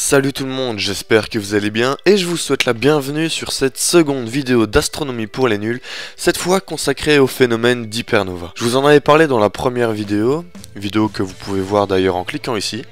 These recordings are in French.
Salut tout le monde, j'espère que vous allez bien et je vous souhaite la bienvenue sur cette seconde vidéo d'astronomie pour les nuls, cette fois consacrée au phénomène d'hypernova. Je vous en avais parlé dans la première vidéo que vous pouvez voir d'ailleurs en cliquant ici.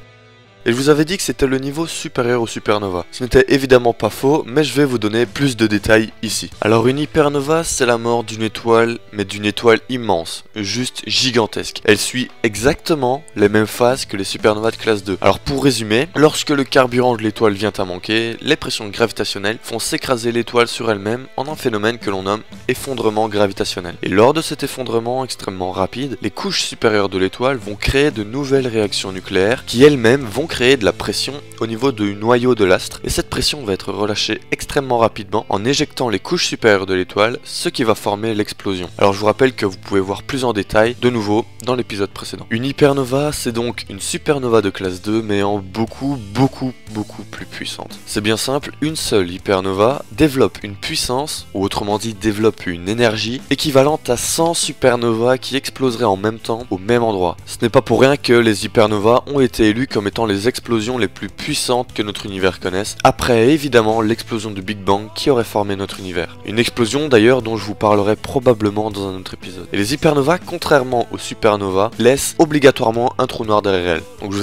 Et je vous avais dit que c'était le niveau supérieur aux supernovas. Ce n'était évidemment pas faux, mais je vais vous donner plus de détails ici. Alors une hypernova, c'est la mort d'une étoile, mais d'une étoile immense, juste gigantesque. Elle suit exactement les mêmes phases que les supernovas de classe 2. Alors pour résumer, lorsque le carburant de l'étoile vient à manquer, les pressions gravitationnelles font s'écraser l'étoile sur elle-même en un phénomène que l'on nomme effondrement gravitationnel. Et lors de cet effondrement extrêmement rapide, les couches supérieures de l'étoile vont créer de nouvelles réactions nucléaires qui elles-mêmes vont créer de la pression au niveau du noyau de l'astre et cette pression va être relâchée extrêmement rapidement en éjectant les couches supérieures de l'étoile, ce qui va former l'explosion. Alors je vous rappelle que vous pouvez voir plus en détail de nouveau dans l'épisode précédent. Une hypernova, c'est donc une supernova de classe 2 mais en beaucoup plus puissante. C'est bien simple, une seule hypernova développe une puissance, ou autrement dit développe une énergie équivalente à 100 supernovas qui exploseraient en même temps au même endroit. Ce n'est pas pour rien que les hypernovas ont été élus comme étant les explosions les plus puissantes que notre univers connaisse, après évidemment l'explosion du Big Bang qui aurait formé notre univers. Une explosion d'ailleurs dont je vous parlerai probablement dans un autre épisode. Et les hypernovas, contrairement aux supernovas, laissent obligatoirement un trou noir derrière elles. Donc je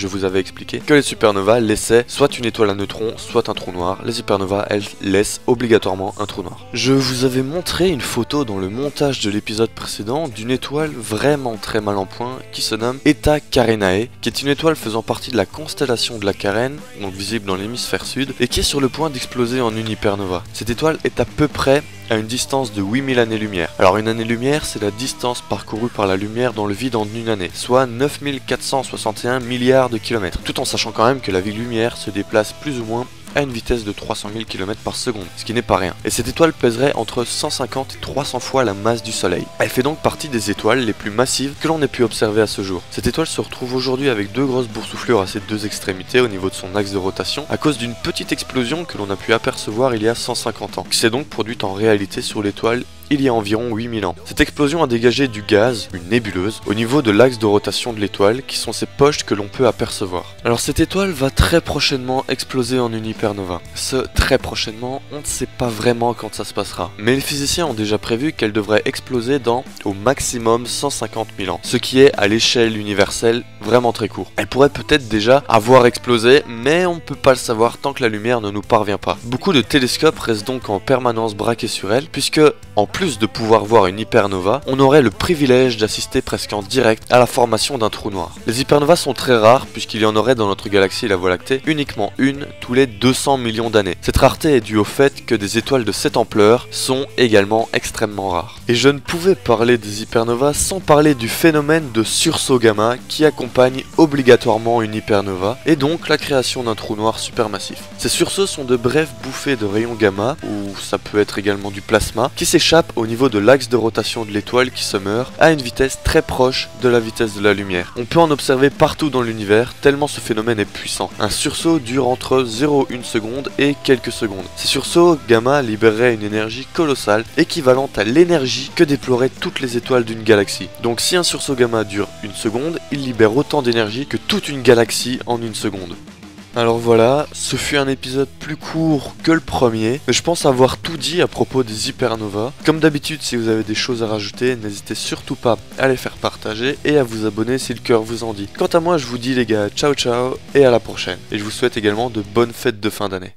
vous avais expliqué que les supernovas laissaient soit une étoile à neutrons, soit un trou noir. Les hypernovas, elles, laissent obligatoirement un trou noir. Je vous avais montré une photo dans le montage de l'épisode précédent d'une étoile vraiment très mal en point qui se nomme Eta Carinae, qui est une étoile faisant partie de la constellation de la Carène, donc visible dans l'hémisphère sud, et qui est sur le point d'exploser en une hypernova. Cette étoile est à peu près à une distance de 8000 années-lumière. Alors une année-lumière, c'est la distance parcourue par la lumière dans le vide en une année, soit 9461 milliards de kilomètres, tout en sachant quand même que la lumière se déplace plus ou moins à une vitesse de 300 000 km par seconde, ce qui n'est pas rien. Et cette étoile pèserait entre 150 et 300 fois la masse du Soleil. Elle fait donc partie des étoiles les plus massives que l'on ait pu observer à ce jour. Cette étoile se retrouve aujourd'hui avec deux grosses boursouflures à ses deux extrémités au niveau de son axe de rotation, à cause d'une petite explosion que l'on a pu apercevoir il y a 150 ans, qui s'est donc produite en réalité sur l'étoile il y a environ 8000 ans. Cette explosion a dégagé du gaz, une nébuleuse, au niveau de l'axe de rotation de l'étoile, qui sont ces poches que l'on peut apercevoir. Alors cette étoile va très prochainement exploser en une hypernova. Ce très prochainement, on ne sait pas vraiment quand ça se passera. Mais les physiciens ont déjà prévu qu'elle devrait exploser dans, au maximum, 150 000 ans. Ce qui est, à l'échelle universelle, vraiment très court. Elle pourrait peut-être déjà avoir explosé, mais on ne peut pas le savoir tant que la lumière ne nous parvient pas. Beaucoup de télescopes restent donc en permanence braqués sur elle, puisque, en plus de pouvoir voir une hypernova, on aurait le privilège d'assister presque en direct à la formation d'un trou noir. Les hypernovas sont très rares puisqu'il y en aurait dans notre galaxie la Voie lactée uniquement une tous les 200 millions d'années. Cette rareté est due au fait que des étoiles de cette ampleur sont également extrêmement rares. Et je ne pouvais parler des hypernovas sans parler du phénomène de sursaut gamma qui accompagne obligatoirement une hypernova et donc la création d'un trou noir supermassif. Ces sursauts sont de brèves bouffées de rayons gamma, ou ça peut être également du plasma, qui s'échappent au niveau de l'axe de rotation de l'étoile qui se meurt à une vitesse très proche de la vitesse de la lumière. On peut en observer partout dans l'univers tellement ce phénomène est puissant. Un sursaut dure entre 0,1 seconde et quelques secondes. Ces sursauts gamma libéreraient une énergie colossale équivalente à l'énergie que déploieraient toutes les étoiles d'une galaxie. Donc si un sursaut gamma dure une seconde, il libère autant d'énergie que toute une galaxie en une seconde. Alors voilà, ce fut un épisode plus court que le premier, mais je pense avoir tout dit à propos des hypernovas. Comme d'habitude, si vous avez des choses à rajouter, n'hésitez surtout pas à les faire partager et à vous abonner si le cœur vous en dit. Quant à moi, je vous dis les gars, ciao ciao et à la prochaine. Et je vous souhaite également de bonnes fêtes de fin d'année.